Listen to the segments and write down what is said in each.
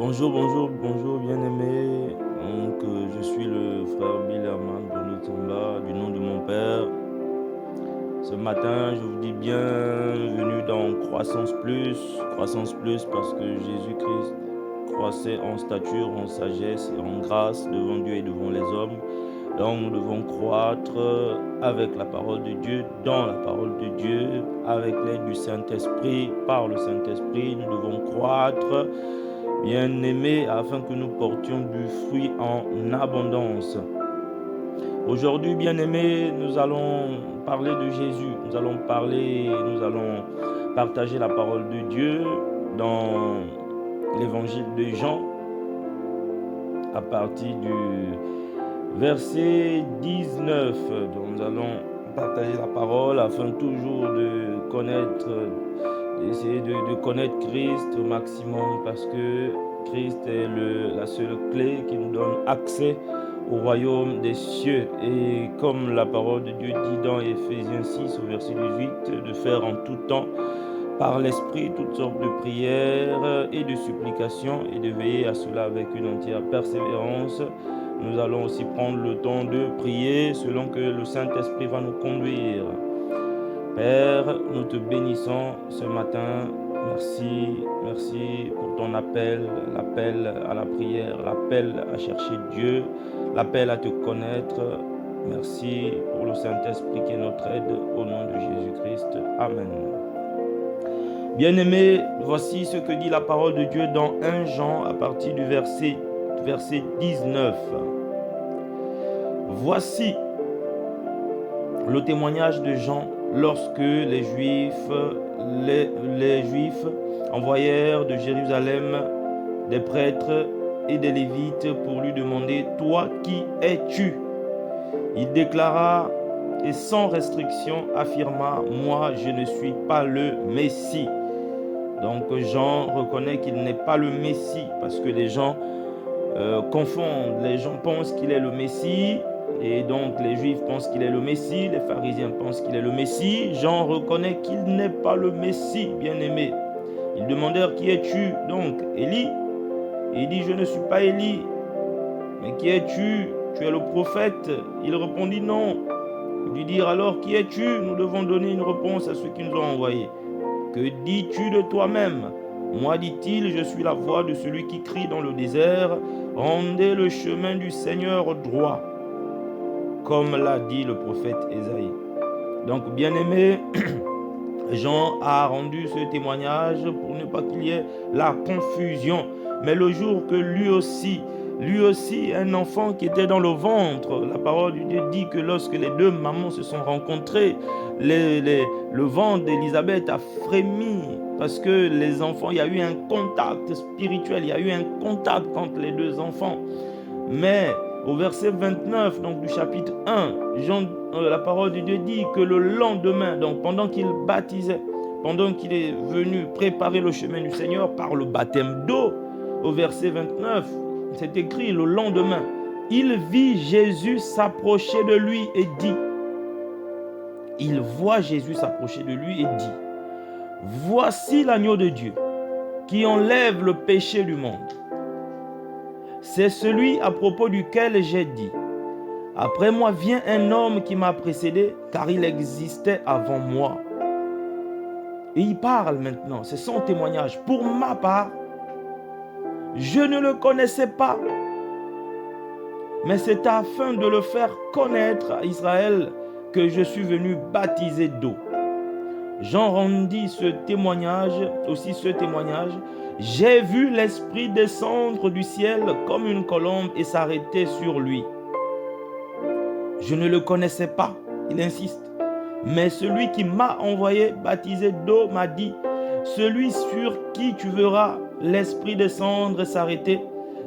Bonjour, bien-aimé. Je suis le frère Bilerman de Notamba, du nom de mon père. Ce matin, je vous dis bienvenue dans Croissance Plus parce que Jésus-Christ croissait en stature, en sagesse et en grâce devant Dieu et devant les hommes. Donc nous devons croître avec la parole de Dieu, dans la parole de Dieu, avec l'aide du Saint-Esprit, par le Saint-Esprit. Nous devons croître, bien-aimés, afin que nous portions du fruit en abondance. Aujourd'hui, bien-aimés, nous allons parler de Jésus. Nous allons partager la parole de Dieu dans l'évangile de Jean, à partir du verset 19. Donc nous allons partager la parole afin toujours d'essayer de connaître Christ au maximum, parce que Christ est la seule clé qui nous donne accès au royaume des cieux. Et comme la parole de Dieu dit dans Éphésiens 6 au verset 18, de faire en tout temps par l'Esprit toutes sortes de prières et de supplications, et de veiller à cela avec une entière persévérance. Nous allons aussi prendre le temps de prier selon que le Saint-Esprit va nous conduire. Père, nous te bénissons ce matin. Merci pour ton l'appel à la prière, l'appel à chercher Dieu, l'appel à te connaître. Merci pour le Saint-Esprit qui est notre aide, au nom de Jésus-Christ. Amen. Bien-aimés, voici ce que dit la parole de Dieu dans 1 Jean à partir du verset 19. Voici le témoignage de Jean lorsque les Juifs envoyèrent de Jérusalem des prêtres et des Lévites pour lui demander « Toi, qui es-tu » Il déclara et sans restriction affirma « Moi, je ne suis pas le Messie ». Donc Jean reconnaît qu'il n'est pas le Messie, parce que les gens confondent. Les gens pensent qu'il est le Messie, et donc les Juifs pensent qu'il est le Messie, les pharisiens pensent qu'il est le Messie. Jean reconnaît qu'il n'est pas le Messie, bien-aimé. Ils demandèrent « Qui es-tu » Donc Élie. Et il dit « Je ne suis pas Élie. » Mais qui es-tu? Tu es le prophète. Il répondit « Non. » Ils lui dirent alors « Qui es-tu? Nous devons donner une réponse à ceux qui nous ont envoyés. Que dis-tu de toi-même? Moi, dit-il, je suis la voix de celui qui crie dans le désert. Rendez le chemin du Seigneur droit, comme l'a dit le prophète Ésaïe. Donc, bien-aimé, Jean a rendu ce témoignage pour ne pas qu'il y ait la confusion. Mais le jour que lui aussi, un enfant qui était dans le ventre, la parole de Dieu dit que lorsque les deux mamans se sont rencontrées, le ventre d'Élisabeth a frémi, parce que les enfants, il y a eu un contact spirituel, il y a eu un contact entre les deux enfants. Mais au verset 29 donc, du chapitre 1, la parole de Dieu dit que le lendemain, donc pendant qu'il baptisait, pendant qu'il est venu préparer le chemin du Seigneur par le baptême d'eau, au verset 29, c'est écrit le lendemain, il vit Jésus s'approcher de lui et dit, il voit Jésus s'approcher de lui et dit, voici l'agneau de Dieu qui enlève le péché du monde. C'est celui à propos duquel j'ai dit, après moi vient un homme qui m'a précédé, car il existait avant moi. Et il parle maintenant, c'est son témoignage. Pour ma part, je ne le connaissais pas, mais c'est afin de le faire connaître à Israël que je suis venu baptiser d'eau. Jean rendit ce témoignage, j'ai vu l'Esprit descendre du ciel comme une colombe et s'arrêter sur lui. Je ne le connaissais pas, il insiste, mais celui qui m'a envoyé baptiser d'eau m'a dit, celui sur qui tu verras l'Esprit descendre et s'arrêter,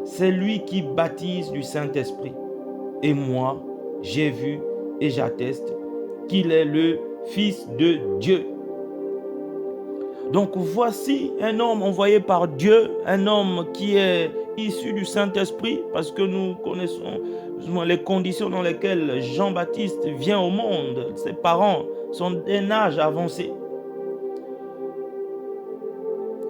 c'est lui qui baptise du Saint-Esprit. Et moi, j'ai vu et j'atteste qu'il est le Fils de Dieu. Donc voici un homme envoyé par Dieu, un homme qui est issu du Saint-Esprit, parce que nous connaissons les conditions dans lesquelles Jean-Baptiste vient au monde. Ses parents sont d'un âge avancé.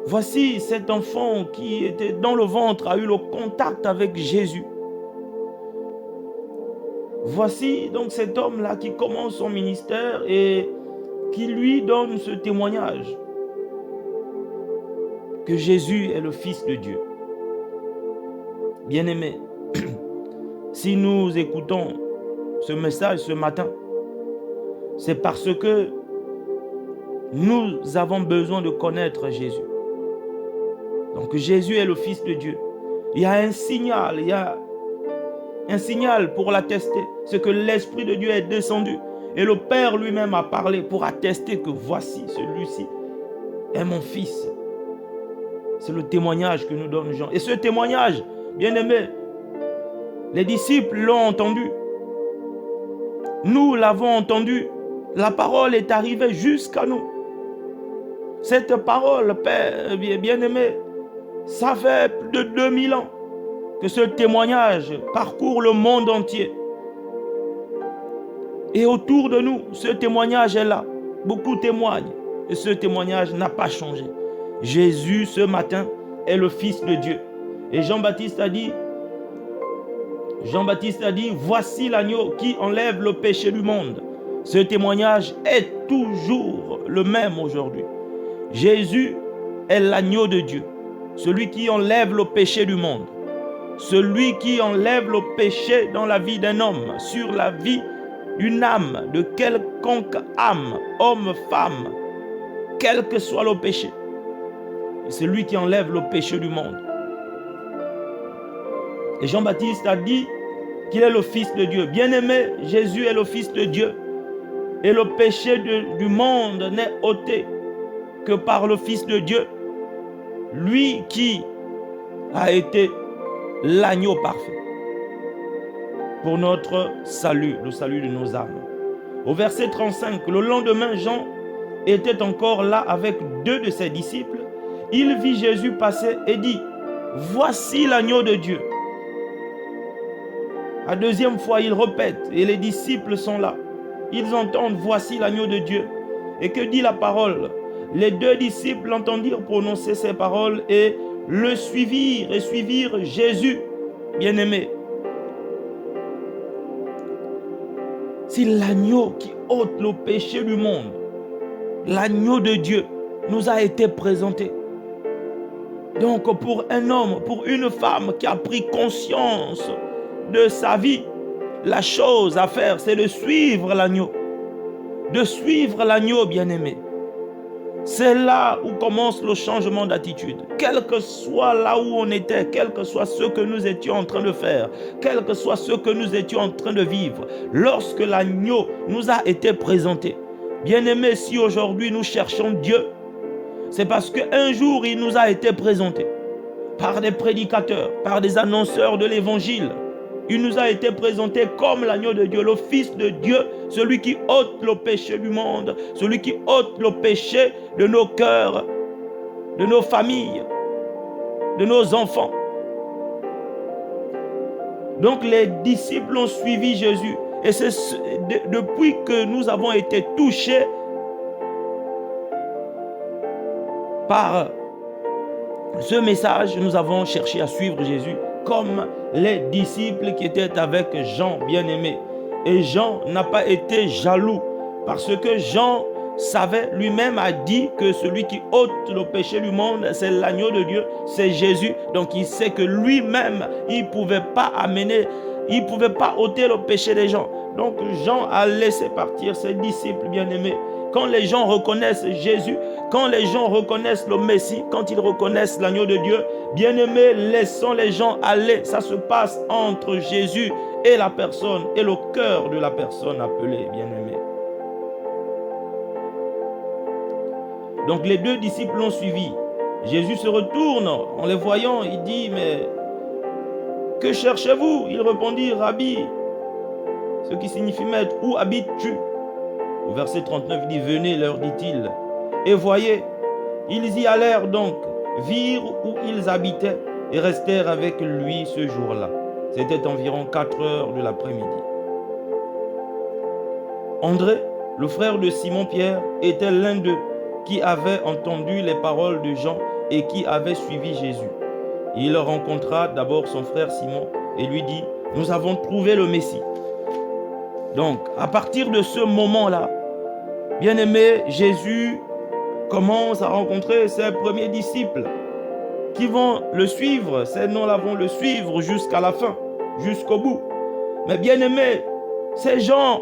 Voici cet enfant qui était dans le ventre, a eu le contact avec Jésus. Voici donc cet homme-là qui commence son ministère et qui lui donne ce témoignage que Jésus est le Fils de Dieu. Bien-aimés, si nous écoutons ce message ce matin, c'est parce que nous avons besoin de connaître Jésus. Donc Jésus est le Fils de Dieu. Il y a un signal pour l'attester, c'est que l'Esprit de Dieu est descendu et le Père lui-même a parlé pour attester que voici celui-ci est mon Fils. C'est le témoignage que nous donne Jean. Et ce témoignage, bien aimé, les disciples l'ont entendu. Nous l'avons entendu. La parole est arrivée jusqu'à nous. Cette parole, Père bien-aimé, ça fait plus de 2000 ans que ce témoignage parcourt le monde entier. Et autour de nous, ce témoignage est là. Beaucoup témoignent. Et ce témoignage n'a pas changé. Jésus, ce matin, est le Fils de Dieu. Et Jean-Baptiste a dit, voici l'agneau qui enlève le péché du monde. Ce témoignage est toujours le même aujourd'hui. Jésus est l'agneau de Dieu, celui qui enlève le péché du monde, celui qui enlève le péché dans la vie d'un homme, sur la vie d'une âme, de quelconque âme, homme, femme, quel que soit le péché. C'est lui qui enlève le péché du monde. Et Jean-Baptiste a dit qu'il est le Fils de Dieu. Bien-aimé, Jésus est le Fils de Dieu. Et le péché du monde n'est ôté que par le Fils de Dieu, lui qui a été l'agneau parfait pour notre salut, le salut de nos âmes. Au verset 35, le lendemain, Jean était encore là avec 2 de ses disciples. Il vit Jésus passer et dit, voici l'agneau de Dieu. La deuxième fois, il répète et les disciples sont là. Ils entendent, voici l'agneau de Dieu. Et que dit la parole? Les 2 disciples entendirent prononcer ces paroles et le suivirent et suivirent Jésus, bien-aimé. C'est l'agneau qui ôte le péché du monde. L'agneau de Dieu nous a été présenté. Donc pour un homme, pour une femme qui a pris conscience de sa vie, la chose à faire, c'est de suivre l'agneau. De suivre l'agneau, bien-aimé. C'est là où commence le changement d'attitude. Quel que soit là où on était, quel que soit ce que nous étions en train de faire, quel que soit ce que nous étions en train de vivre, lorsque l'agneau nous a été présenté. Bien-aimé, si aujourd'hui nous cherchons Dieu, c'est parce qu'un jour il nous a été présenté par des prédicateurs, par des annonceurs de l'évangile. Il nous a été présenté comme l'agneau de Dieu, le Fils de Dieu, celui qui ôte le péché du monde, celui qui ôte le péché de nos cœurs, de nos familles, de nos enfants. Donc les disciples ont suivi Jésus. Et c'est depuis que nous avons été touchés par ce message, nous avons cherché à suivre Jésus comme les disciples qui étaient avec Jean, bien-aimé. Et Jean n'a pas été jaloux parce que Jean savait, lui-même a dit que celui qui ôte le péché du monde, c'est l'agneau de Dieu, c'est Jésus. Donc il sait que lui-même, il ne pouvait pas ôter le péché des gens. Donc Jean a laissé partir ses disciples bien-aimés. Quand les gens reconnaissent Jésus, quand les gens reconnaissent le Messie, quand ils reconnaissent l'agneau de Dieu, bien-aimés, laissons les gens aller. Ça se passe entre Jésus et la personne, et le cœur de la personne appelée, bien-aimé. Donc les 2 disciples l'ont suivi. Jésus se retourne, en les voyant, il dit, mais que cherchez-vous? Ils répondirent, Rabbi, ce qui signifie maître, où habites-tu? Au verset 39, il dit, venez, leur dit-il, et voyez, ils y allèrent donc, virent où ils habitaient, et restèrent avec lui ce jour-là. C'était environ 4 heures de l'après-midi. André, le frère de Simon-Pierre, était l'un d'eux qui avait entendu les paroles de Jean et qui avait suivi Jésus. Il rencontra d'abord son frère Simon et lui dit, « Nous avons trouvé le Messie. » Donc, à partir de ce moment-là, bien-aimé, Jésus commence à rencontrer ses premiers disciples qui vont le suivre. Ces noms-là vont le suivre jusqu'à la fin, jusqu'au bout. Mais bien-aimé, ces gens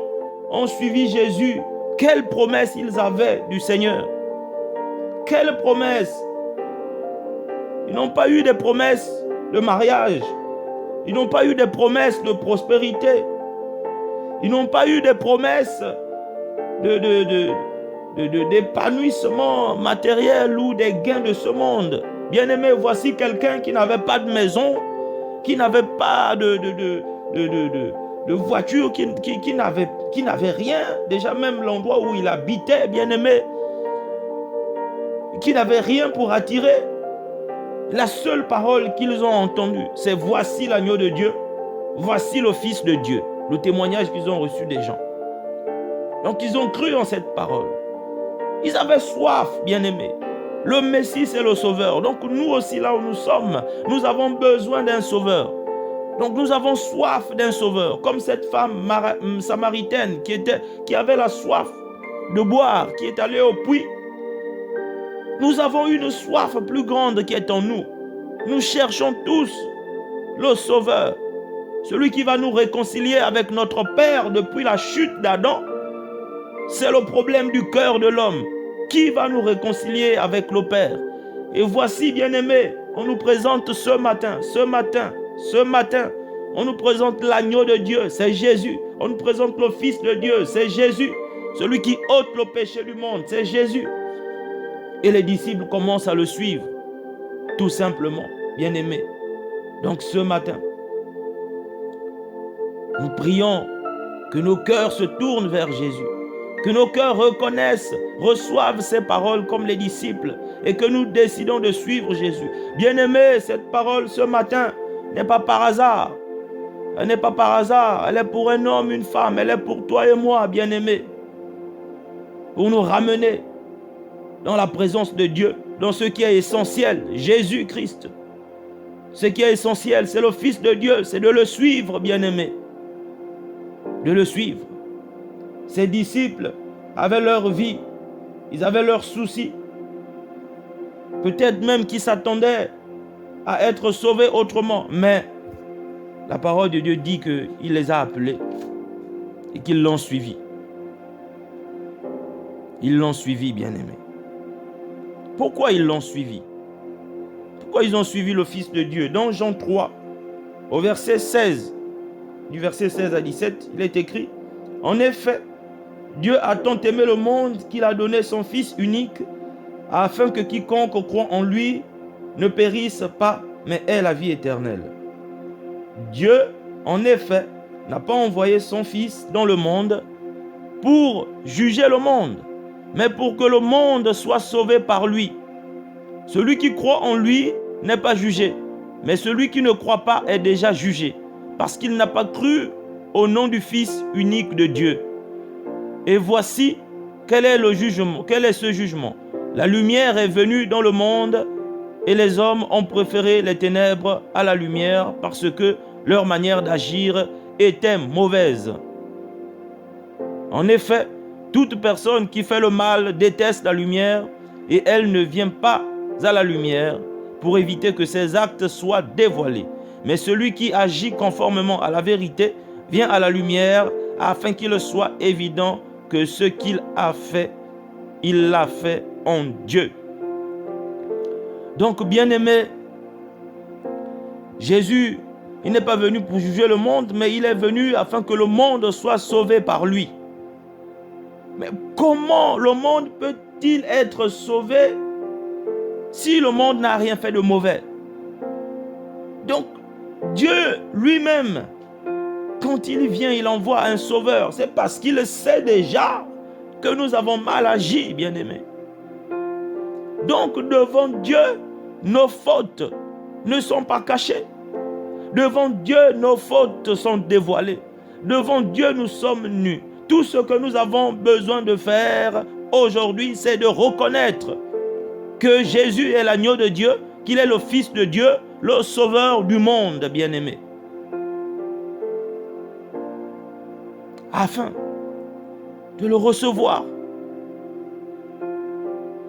ont suivi Jésus. Quelle promesse ils avaient du Seigneur? Quelle promesse? Ils n'ont pas eu des promesses de mariage. Ils n'ont pas eu des promesses de prospérité. Ils n'ont pas eu des promesses d'épanouissement matériel ou des gains de ce monde. Bien-aimé, voici quelqu'un qui n'avait pas de maison, qui n'avait pas de voiture, qui n'avait rien. Déjà même l'endroit où il habitait, bien-aimé, qui n'avait rien pour attirer. La seule parole qu'ils ont entendue, c'est « Voici l'agneau de Dieu, voici le Fils de Dieu ». Le témoignage qu'ils ont reçu des gens. Donc ils ont cru en cette parole. Ils avaient soif, bien-aimés. Le Messie, c'est le Sauveur. Donc nous aussi, là où nous sommes, nous avons besoin d'un Sauveur. Donc nous avons soif d'un Sauveur. Comme cette femme samaritaine qui avait la soif de boire, qui est allée au puits. Nous avons une soif plus grande qui est en nous. Nous cherchons tous le Sauveur. Celui qui va nous réconcilier avec notre Père depuis la chute d'Adam. C'est le problème du cœur de l'homme. Qui va nous réconcilier avec le Père? Et voici, bien-aimés, on nous présente ce matin, on nous présente l'agneau de Dieu, c'est Jésus. On nous présente le Fils de Dieu, c'est Jésus. Celui qui ôte le péché du monde, c'est Jésus. Et les disciples commencent à le suivre, tout simplement, bien-aimés. Donc ce matin, nous prions que nos cœurs se tournent vers Jésus, que nos cœurs reconnaissent, reçoivent ces paroles comme les disciples et que nous décidons de suivre Jésus. Bien-aimés, cette parole ce matin n'est pas par hasard. Elle n'est pas par hasard. Elle est pour un homme, une femme. Elle est pour toi et moi, bien-aimés. Pour nous ramener dans la présence de Dieu, dans ce qui est essentiel, Jésus-Christ. Ce qui est essentiel, c'est le Fils de Dieu, c'est de le suivre, bien-aimés. De le suivre. Ses disciples avaient leur vie, ils avaient leurs soucis. Peut-être même qu'ils s'attendaient à être sauvés autrement, mais la parole de Dieu dit qu'il les a appelés et qu'ils l'ont suivi. Ils l'ont suivi, bien-aimés. Pourquoi ils l'ont suivi? Pourquoi ils ont suivi le Fils de Dieu? Dans Jean 3, au verset 16, du verset 16 à 17, il est écrit, « En effet, Dieu a tant aimé le monde qu'il a donné son Fils unique, afin que quiconque croit en lui ne périsse pas, mais ait la vie éternelle. Dieu, en effet, n'a pas envoyé son Fils dans le monde pour juger le monde, mais pour que le monde soit sauvé par lui. Celui qui croit en lui n'est pas jugé, mais celui qui ne croit pas est déjà jugé, parce qu'il n'a pas cru au nom du Fils unique de Dieu. Et voici quel est le jugement, quel est ce jugement. La lumière est venue dans le monde et les hommes ont préféré les ténèbres à la lumière parce que leur manière d'agir était mauvaise. En effet, toute personne qui fait le mal déteste la lumière et elle ne vient pas à la lumière pour éviter que ses actes soient dévoilés. Mais celui qui agit conformément à la vérité vient à la lumière afin qu'il soit évident que ce qu'il a fait, il l'a fait en Dieu. Donc, bien-aimé, Jésus, il n'est pas venu pour juger le monde, mais il est venu afin que le monde soit sauvé par lui. Mais comment le monde peut-il être sauvé si le monde n'a rien fait de mauvais? Donc, Dieu lui-même, quand il vient, il envoie un sauveur. C'est parce qu'il sait déjà que nous avons mal agi, bien-aimés. Donc, devant Dieu, nos fautes ne sont pas cachées. Devant Dieu, nos fautes sont dévoilées. Devant Dieu, nous sommes nus. Tout ce que nous avons besoin de faire aujourd'hui, c'est de reconnaître que Jésus est l'agneau de Dieu, qu'il est le Fils de Dieu, le Sauveur du monde, bien-aimé. Afin de le recevoir,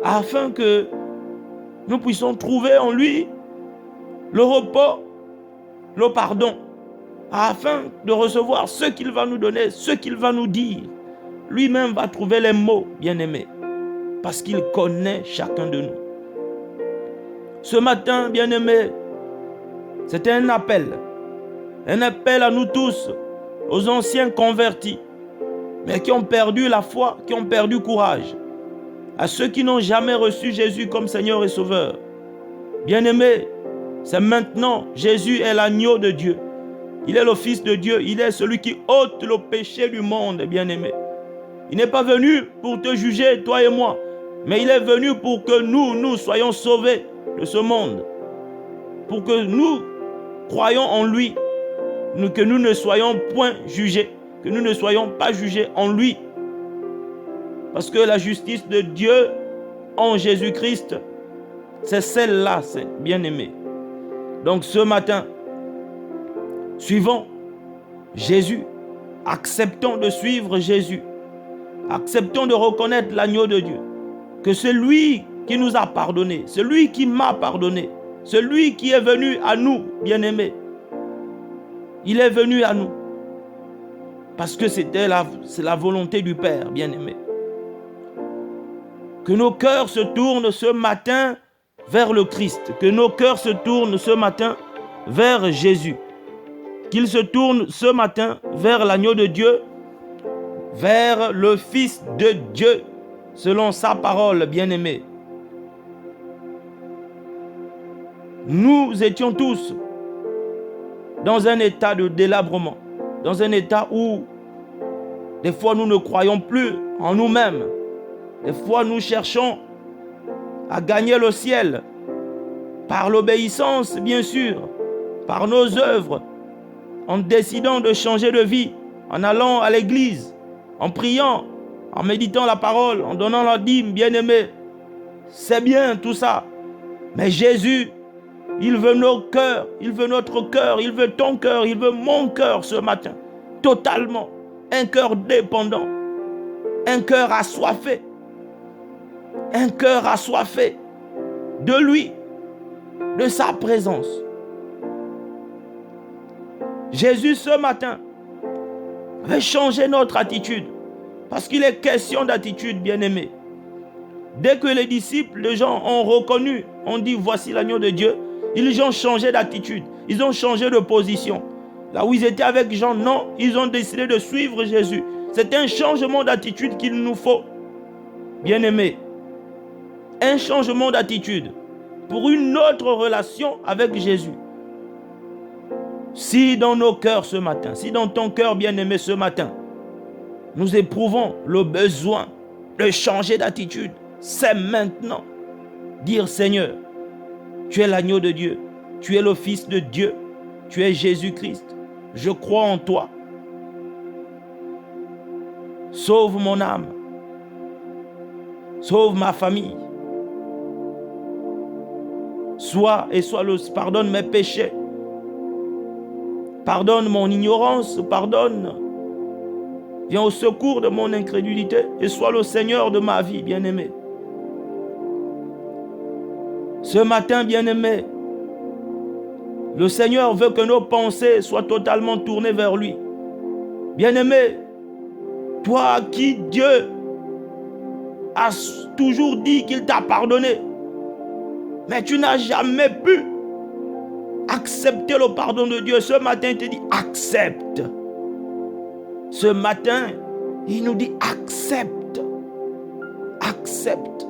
afin que nous puissions trouver en lui le repos, le pardon, afin de recevoir ce qu'il va nous donner, ce qu'il va nous dire. Lui-même va trouver les mots, bien-aimés, parce qu'il connaît chacun de nous. Ce matin, bien-aimés, c'était un appel à nous tous, aux anciens convertis, mais qui ont perdu la foi, qui ont perdu courage, à ceux qui n'ont jamais reçu Jésus comme Seigneur et Sauveur. Bien-aimés, c'est maintenant, Jésus est l'agneau de Dieu. Il est le Fils de Dieu, il est celui qui ôte le péché du monde, bien-aimé. Il n'est pas venu pour te juger, toi et moi, mais il est venu pour que nous soyons sauvés de ce monde, pour que nous croyions en lui, que nous ne soyons point jugés, que nous ne soyons pas jugés en lui. Parce que la justice de Dieu en Jésus-Christ, c'est celle-là, c'est bien-aimé. Donc ce matin, suivons Jésus, acceptons de suivre Jésus, acceptons de reconnaître l'agneau de Dieu, que c'est lui qui nous a pardonné, c'est lui qui m'a pardonné, c'est lui qui est venu à nous, bien-aimés. Il est venu à nous parce que c'est la volonté du Père, bien-aimé. Que nos cœurs se tournent ce matin vers le Christ, que nos cœurs se tournent ce matin vers Jésus, qu'ils se tournent ce matin vers l'agneau de Dieu, vers le Fils de Dieu, selon sa parole, bien-aimé. Nous étions tous dans un état de délabrement, dans un état où des fois nous ne croyons plus en nous-mêmes. Des fois nous cherchons à gagner le ciel par l'obéissance, bien sûr, par nos œuvres, en décidant de changer de vie, en allant à l'église, en priant, en méditant la parole, en donnant la dîme, bien-aimé. C'est bien tout ça. Mais Jésus, il veut nos cœurs, il veut notre cœur, il veut ton cœur, il veut mon cœur ce matin. Totalement. Un cœur dépendant. Un cœur assoiffé. Un cœur assoiffé de lui, de sa présence. Jésus ce matin veut changer notre attitude. Parce qu'il est question d'attitude, bien-aimé. Dès que les disciples, les gens ont reconnu, ont dit voici l'agneau de Dieu, ils ont changé d'attitude, ils ont changé de position. Là où ils étaient avec Jean, non, ils ont décidé de suivre Jésus. C'est un changement d'attitude qu'il nous faut, bien-aimé. Un changement d'attitude pour une autre relation avec Jésus. Si dans nos cœurs ce matin, si dans ton cœur bien-aimé ce matin, nous éprouvons le besoin de changer d'attitude, c'est maintenant. Dire Seigneur, tu es l'agneau de Dieu, tu es le Fils de Dieu, tu es Jésus-Christ, je crois en toi. Sauve mon âme, sauve ma famille. Pardonne mes péchés, pardonne mon ignorance, pardonne. Viens au secours de mon incrédulité et sois le Seigneur de ma vie, bien-aimé. Ce matin, bien-aimé, le Seigneur veut que nos pensées soient totalement tournées vers lui. Bien-aimé, toi à qui Dieu a toujours dit qu'il t'a pardonné, mais tu n'as jamais pu accepter le pardon de Dieu. Ce matin, il te dit accepte. Ce matin, il nous dit accepte. Accepte.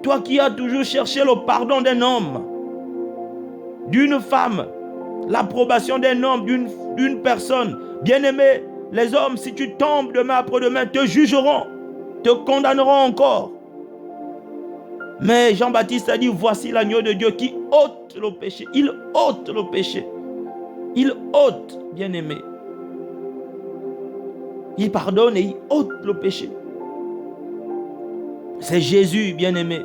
Toi qui as toujours cherché le pardon d'un homme, d'une femme, l'approbation d'un homme, d'une personne. Bien-aimé, les hommes, si tu tombes demain après demain, te jugeront, te condamneront encore. Mais Jean-Baptiste a dit, voici l'agneau de Dieu qui ôte le péché. Il ôte le péché. Il ôte, bien-aimé. Il pardonne et il ôte le péché. C'est Jésus, bien-aimé.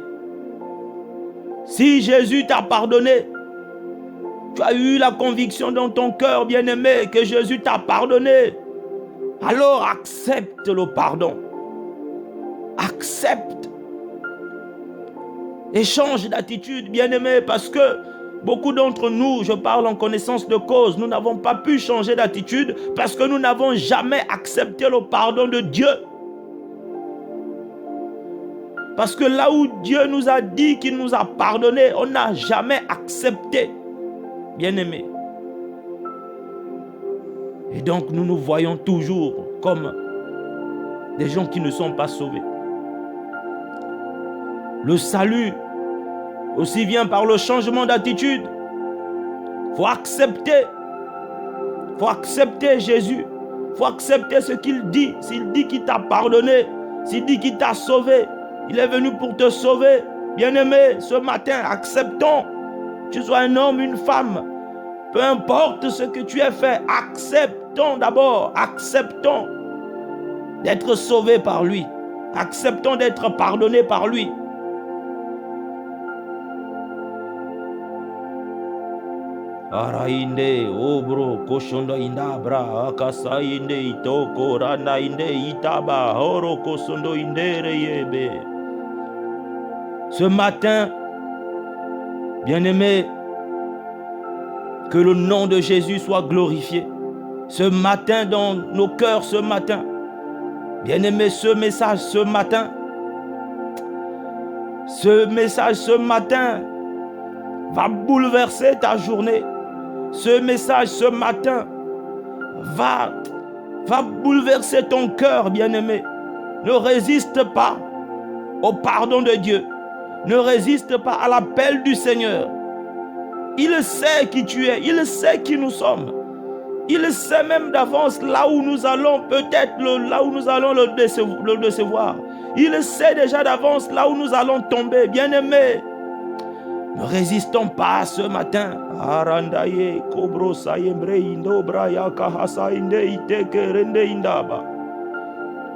Si Jésus t'a pardonné, tu as eu la conviction dans ton cœur, bien-aimé, que Jésus t'a pardonné, alors accepte le pardon. Accepte. Et change d'attitude, bien-aimé, parce que beaucoup d'entre nous, je parle en connaissance de cause, nous n'avons pas pu changer d'attitude parce que nous n'avons jamais accepté le pardon de Dieu. Parce que là où Dieu nous a dit qu'il nous a pardonné, on n'a jamais accepté, bien-aimé. Et donc nous nous voyons toujours comme des gens qui ne sont pas sauvés. Le salut aussi vient par le changement d'attitude. Il faut accepter Jésus. Il faut accepter ce qu'il dit. S'il dit qu'il t'a pardonné, s'il dit qu'il t'a sauvé, il est venu pour te sauver. Bien-aimé, ce matin, acceptons. Tu sois un homme, une femme, peu importe ce que tu as fait, acceptons d'abord, acceptons d'être sauvé par lui. Acceptons d'être pardonné par lui. Arainde obro koshondo indabra akasa inde itoko randa inde itaba oro kosondo indere yebe. Ce matin, bien-aimé, que le nom de Jésus soit glorifié. Ce matin dans nos cœurs, ce matin, bien-aimé, ce message ce matin va bouleverser ta journée. Ce message ce matin va bouleverser ton cœur, bien-aimé. Ne résiste pas au pardon de Dieu. Ne résiste pas à l'appel du Seigneur. Il sait qui tu es. Il sait qui nous sommes. Il sait même d'avance là où nous allons, peut-être là où nous allons le décevoir. Il sait déjà d'avance là où nous allons tomber. Bien-aimé, ne résistons pas ce matin.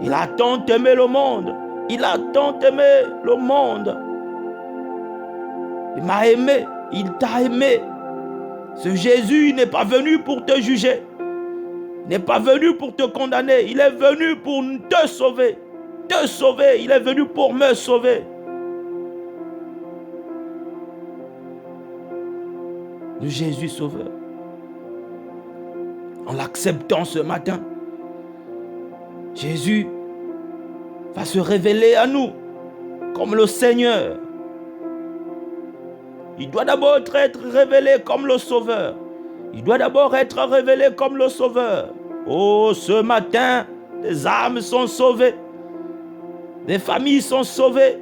Il a tant aimé le monde. Il a tant aimé le monde. Il m'a aimé. Il t'a aimé. Ce Jésus n'est pas venu pour te juger. Il n'est pas venu pour te condamner. Il est venu pour te sauver. Te sauver. Il est venu pour me sauver. Le Jésus sauveur. En l'acceptant ce matin, Jésus va se révéler à nous comme le Seigneur. Il doit d'abord être révélé comme le Sauveur. Il doit d'abord être révélé comme le Sauveur. Oh, ce matin, des âmes sont sauvées. Des familles sont sauvées.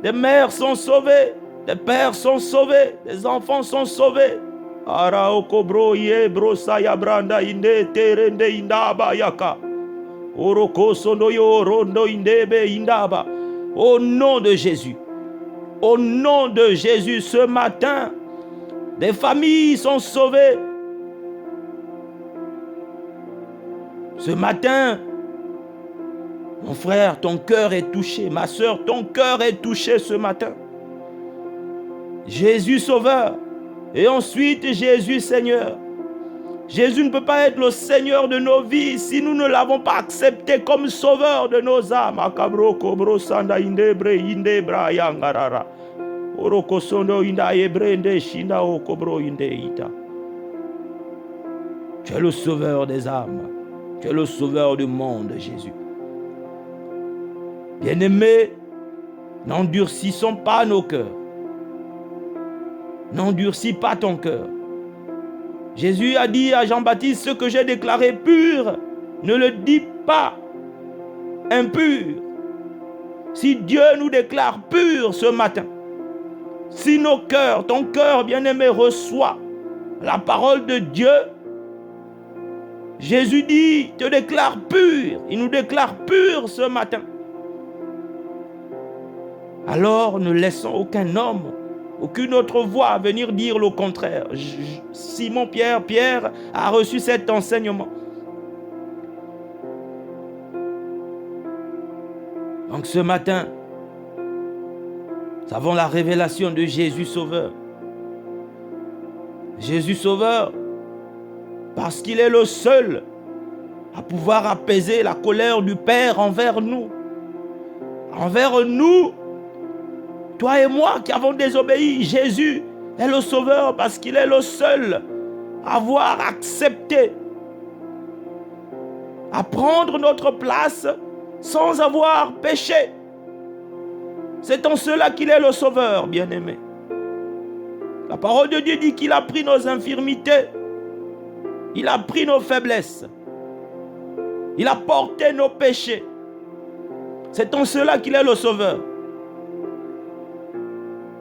Des mères sont sauvées. Des pères sont sauvés. Des enfants sont sauvés. Araokobro yebro sayabranda inde terende indaba yaka. Oroko sonoyo rondo indebe indaba. Au nom de Jésus. Au nom de Jésus, ce matin, des familles sont sauvées. Ce matin, mon frère, ton cœur est touché. Ma soeur, ton cœur est touché ce matin. Jésus Sauveur. Et ensuite, Jésus Seigneur. Jésus ne peut pas être le Seigneur de nos vies si nous ne l'avons pas accepté comme Sauveur de nos âmes. Akabro kobro sanda indebre indebra yangarara. Oroko sondo inda ebrende shinda okobro inde ita. Tu es le Sauveur des âmes. Tu es le Sauveur du monde, Jésus. Bien-aimés, n'endurcissons pas nos cœurs. N'endurcis pas ton cœur. Jésus a dit à Jean-Baptiste, ce que j'ai déclaré pur, ne le dis pas impur. Si Dieu nous déclare pur ce matin, si nos cœurs, ton cœur bien-aimé reçoit la parole de Dieu, Jésus dit, te déclare pur. Il nous déclare pur ce matin. Alors ne laissons aucun homme, aucune autre voix venir dire le contraire. Pierre a reçu cet enseignement. Donc ce matin, Nous avons la révélation de Jésus Sauveur. Jésus Sauveur, parce qu'il est le seul à pouvoir apaiser la colère du Père envers nous. Envers nous, toi et moi qui avons désobéi, Jésus est le Sauveur parce qu'il est le seul à avoir accepté à prendre notre place sans avoir péché. C'est en cela qu'il est le Sauveur, bien-aimé. La parole de Dieu dit qu'il a pris nos infirmités, il a pris nos faiblesses, il a porté nos péchés. C'est en cela qu'il est le Sauveur.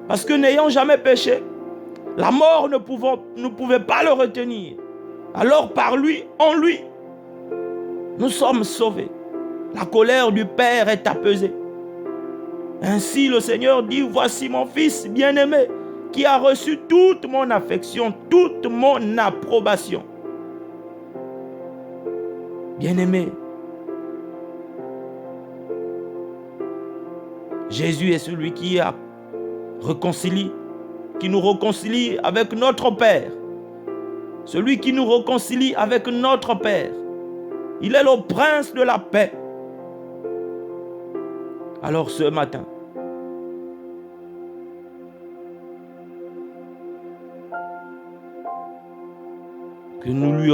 Parce que n'ayant jamais péché, la mort ne pouvait pas le retenir. Alors par lui, en lui, nous sommes sauvés. La colère du Père est apaisée. Ainsi le Seigneur dit, voici mon fils bien-aimé, qui a reçu toute mon affection, toute mon approbation. Bien-aimé, Jésus est celui qui nous réconcilie avec notre Père. Celui qui nous réconcilie avec notre Père. Il est le prince de la paix. Alors ce matin, que nous lui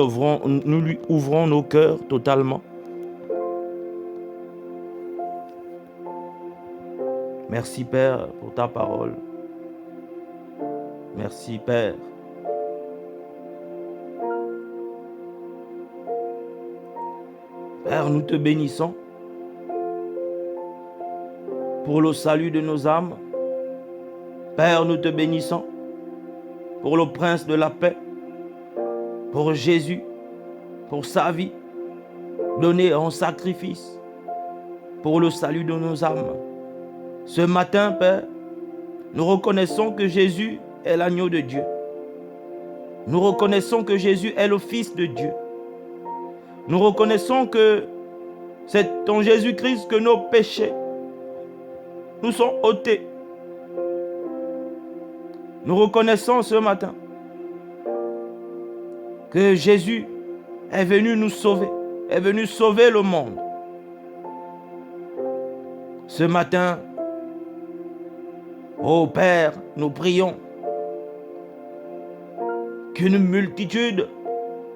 ouvrons nos cœurs totalement. Merci Père pour ta parole. Merci Père. Père, nous te bénissons pour le salut de nos âmes. Père, nous te bénissons pour le prince de la paix, pour Jésus, pour sa vie, donnée en sacrifice, pour le salut de nos âmes. Ce matin, Père, nous reconnaissons que Jésus est l'agneau de Dieu. Nous reconnaissons que Jésus est le Fils de Dieu. Nous reconnaissons que c'est en Jésus-Christ que nos péchés nous sont ôtés. Nous reconnaissons ce matin que Jésus est venu nous sauver, est venu sauver le monde. Ce matin, ô Père, nous prions qu'une multitude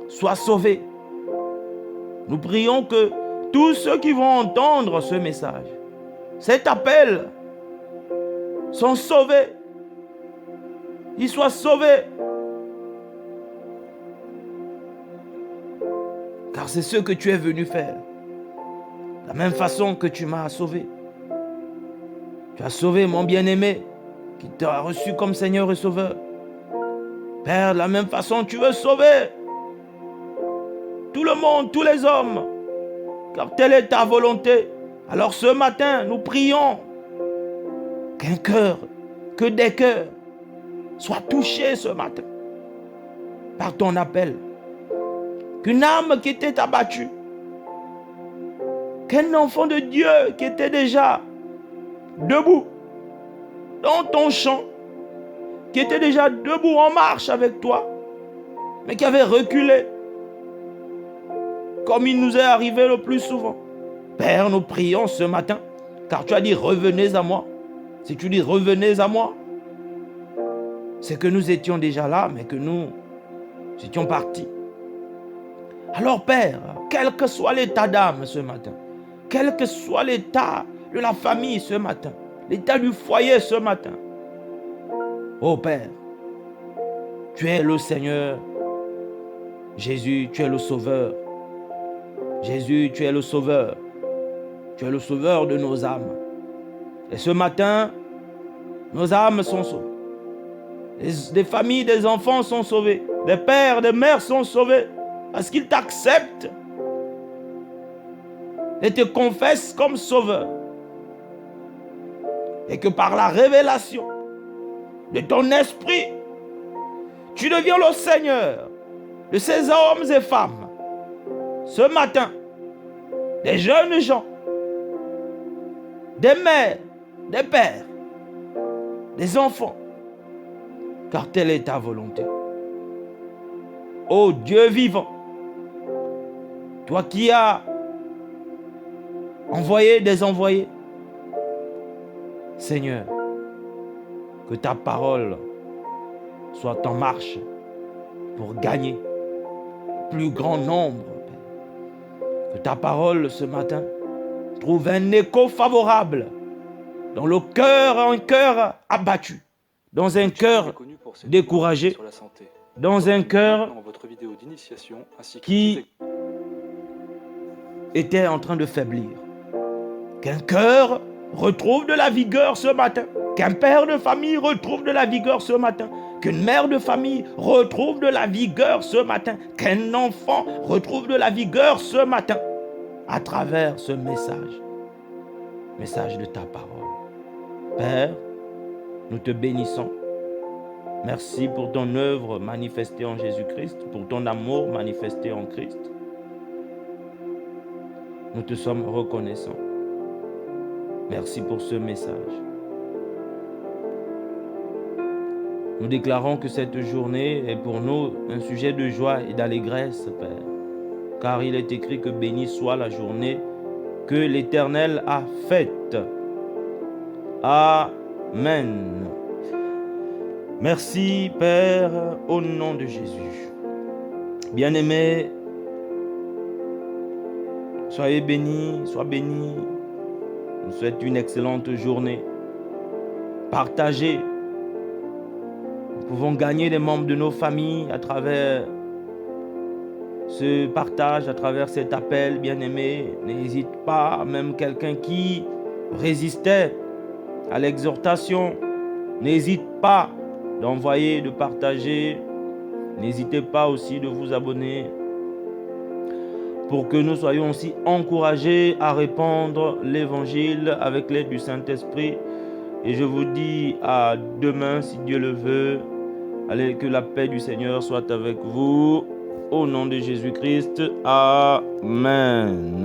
soit sauvée. Nous prions que tous ceux qui vont entendre ce message, cet appel, sont sauvés. Ils soient sauvés. Car c'est ce que tu es venu faire. De la même façon que tu m'as sauvé. Tu as sauvé mon bien-aimé qui t'a reçu comme Seigneur et Sauveur. Père, de la même façon, tu veux sauver tout le monde, tous les hommes, car telle est ta volonté. Alors ce matin, nous prions qu'un cœur, que des cœurs soient touchés ce matin par ton appel. Qu'une âme qui était abattue, qu'un enfant de Dieu qui était déjà debout dans ton champ, qui était déjà debout en marche avec toi, mais qui avait reculé, comme il nous est arrivé le plus souvent. Père, nous prions ce matin, car tu as dit revenez à moi. Si tu dis revenez à moi, c'est que nous étions déjà là, mais que nous étions partis. Alors Père, quel que soit l'état d'âme ce matin, quel que soit l'état de la famille ce matin, l'état du foyer ce matin, ô Père, tu es le Seigneur. Jésus, tu es le Sauveur. Jésus, tu es le Sauveur. Tu es le Sauveur de nos âmes. Et ce matin, nos âmes sont sauvées. Des familles, des enfants sont sauvés. Des pères, des mères sont sauvés. Parce qu'ils t'acceptent et te confessent comme Sauveur. Et que par la révélation de ton esprit, tu deviens le Seigneur de ces hommes et femmes. Ce matin, des jeunes gens, des mères, des pères, des enfants, car telle est ta volonté. Ô Dieu vivant, toi qui as envoyé des envoyés, Seigneur, que ta parole soit en marche pour gagner plus grand nombre. Que ta parole ce matin trouve un écho favorable dans le cœur, un cœur abattu, dans un cœur découragé, dans un cœur qui était en train de faiblir. Qu'un cœur retrouve de la vigueur ce matin, qu'un père de famille retrouve de la vigueur ce matin, qu'une mère de famille retrouve de la vigueur ce matin, qu'un enfant retrouve de la vigueur ce matin, à travers ce message de ta parole. Père, nous te bénissons. Merci pour ton œuvre manifestée en Jésus-Christ, pour ton amour manifesté en Christ. Nous te sommes reconnaissants. Merci pour ce message. Nous déclarons que cette journée est pour nous un sujet de joie et d'allégresse, Père. Car il est écrit que bénie soit la journée que l'Éternel a faite. Amen. Merci, Père, au nom de Jésus. Bien-aimés, soyez bénis, sois bénis. Je vous souhaite une excellente journée. Partagez. Nous pouvons gagner des membres de nos familles à travers ce partage, à travers cet appel, bien-aimé. N'hésite pas, même quelqu'un qui résistait à l'exhortation, n'hésite pas d'envoyer, de partager. N'hésitez pas aussi de vous abonner pour que nous soyons aussi encouragés à répandre l'évangile avec l'aide du Saint-Esprit. Et je vous dis à demain si Dieu le veut. Allez, que la paix du Seigneur soit avec vous. Au nom de Jésus-Christ. Amen.